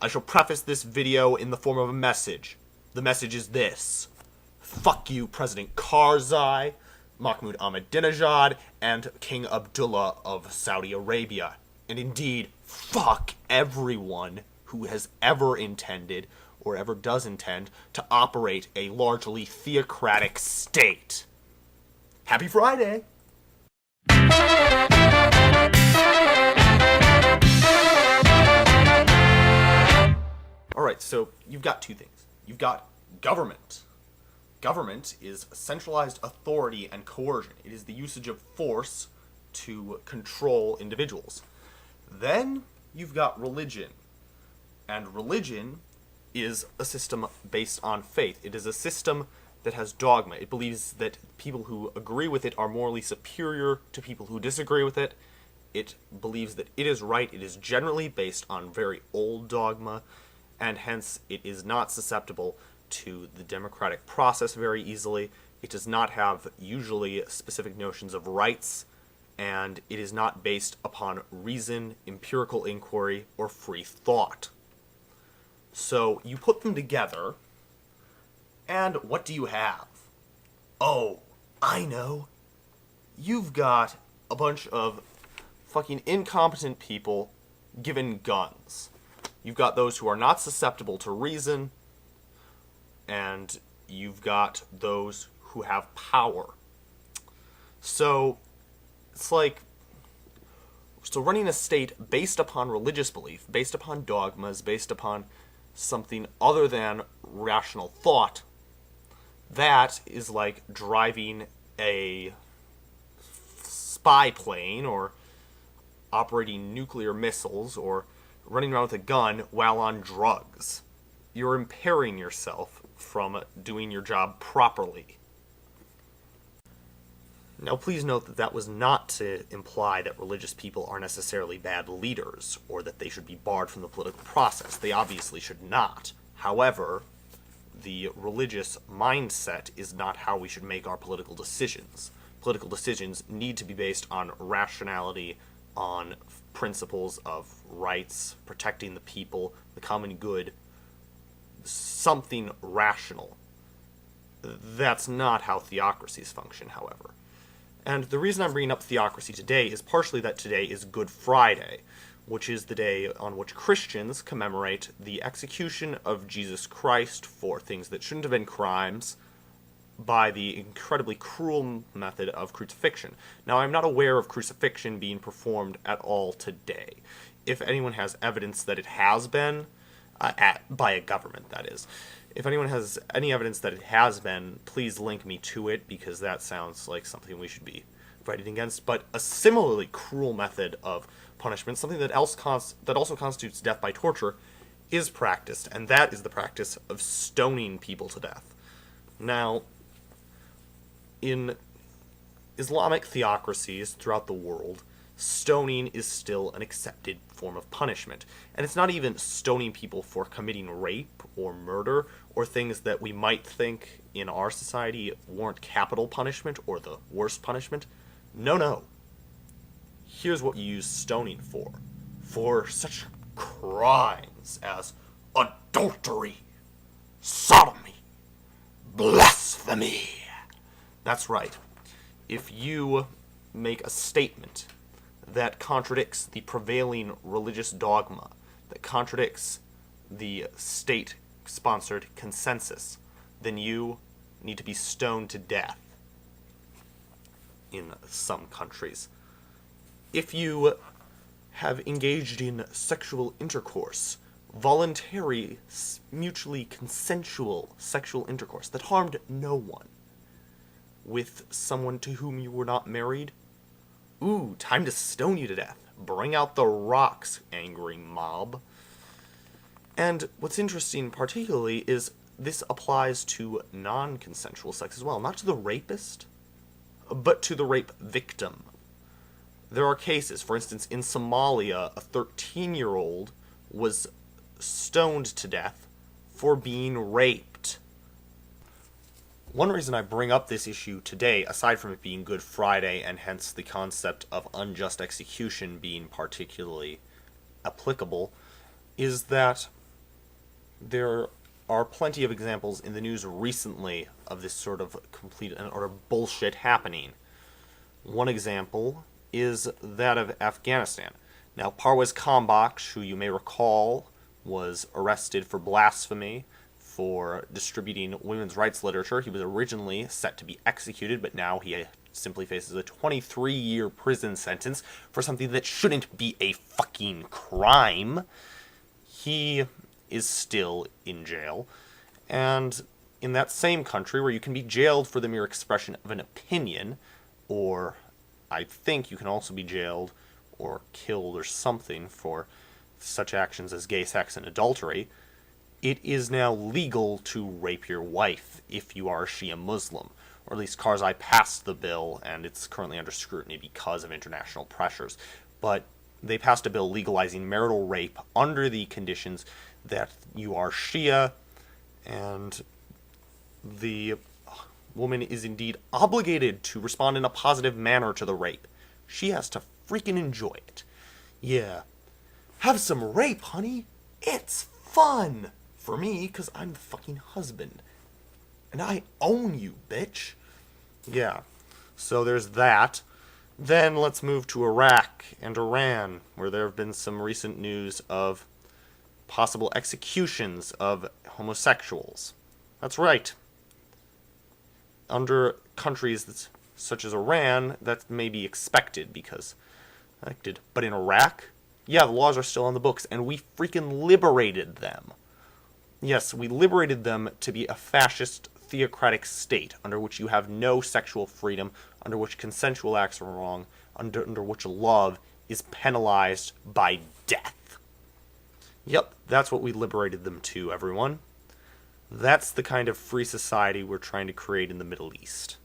I shall preface this video in the form of a message. The message is this. Fuck you, President Karzai, Mahmoud Ahmadinejad, and King Abdullah of Saudi Arabia. And indeed, fuck everyone who has ever intended, or ever does intend, to operate a largely theocratic state. Happy Friday! Alright, so you've got two things. You've got government. Government is centralized authority and coercion. It is the usage of force to control individuals. Then you've got religion. And religion is a system based on faith. It is a system that has dogma. It believes that people who agree with it are morally superior to people who disagree with it. It believes that it is right. It is generally based on very old dogma, and hence it is not susceptible to the democratic process very easily. It does not have usually specific notions of rights, and it is not based upon reason, empirical inquiry, or free thought. So you put them together, and what do you have? Oh, I know. You've got a bunch of fucking incompetent people given guns. You've got those who are not susceptible to reason, and you've got those who have power. So, it's like, so running a state based upon religious belief, based upon dogmas, based upon something other than rational thought, that is like driving a spy plane, or operating nuclear missiles, or running around with a gun while on drugs. You're impairing yourself from doing your job properly. Now please note that that was not to imply that religious people are necessarily bad leaders, or that they should be barred from the political process. They obviously should not. However, the religious mindset is not how we should make our political decisions. Political decisions need to be based on rationality, on principles of rights, protecting the people, the common good, something rational. That's not how theocracies function, however. And the reason I'm bringing up theocracy today is partially that today is Good Friday, which is the day on which Christians commemorate the execution of Jesus Christ for things that shouldn't have been crimes by the incredibly cruel method of crucifixion. Now, I'm not aware of crucifixion being performed at all today. If anyone has evidence that it has been, by a government, that is. If anyone has any evidence that it has been, please link me to it, because that sounds like something we should be fighting against. But a similarly cruel method of punishment, something that also constitutes death by torture, is practiced, and that is the practice of stoning people to death. Now, in Islamic theocracies throughout the world, stoning is still an accepted form of punishment. And it's not even stoning people for committing rape or murder, or things that we might think in our society warrant capital punishment or the worst punishment. No. Here's what you use stoning for. For such crimes as adultery, sodomy, blasphemy. That's right. If you make a statement that contradicts the prevailing religious dogma, that contradicts the state-sponsored consensus, then you need to be stoned to death in some countries. If you have engaged in sexual intercourse, voluntary, mutually consensual sexual intercourse that harmed no one, with someone to whom you were not married, ooh, time to stone you to death. Bring out the rocks, angry mob. And what's interesting particularly is this applies to non-consensual sex as well. Not to the rapist, but to the rape victim. There are cases, for instance, in Somalia, a 13-year-old was stoned to death for being raped. One reason I bring up this issue today, aside from it being Good Friday and hence the concept of unjust execution being particularly applicable, is that there are plenty of examples in the news recently of this sort of complete and utter bullshit happening. One example is that of Afghanistan. Now, Parvez Kambakhsh, who you may recall was arrested for blasphemy for distributing women's rights literature. He was originally set to be executed, but now he simply faces a 23-year prison sentence for something that shouldn't be a fucking crime. He is still in jail. And in that same country where you can be jailed for the mere expression of an opinion, or I think you can also be jailed or killed or something for such actions as gay sex and adultery, it is now legal to rape your wife if you are a Shia Muslim. Or at least Karzai passed the bill, and it's currently under scrutiny because of international pressures. But they passed a bill legalizing marital rape under the conditions that you are Shia, and the woman is indeed obligated to respond in a positive manner to the rape. She has to freaking enjoy it. Yeah. Have some rape, honey. It's fun. For me, because I'm the fucking husband. And I own you, bitch. Yeah. So there's that. Then let's move to Iraq and Iran, where there have been some recent news of possible executions of homosexuals. That's right. Under countries such as Iran, that may be expected because elected. But in Iraq, yeah, the laws are still on the books, and we freaking liberated them. Yes, we liberated them to be a fascist, theocratic state, under which you have no sexual freedom, under which consensual acts are wrong, under which love is penalized by death. Yep, that's what we liberated them to, everyone. That's the kind of free society we're trying to create in the Middle East.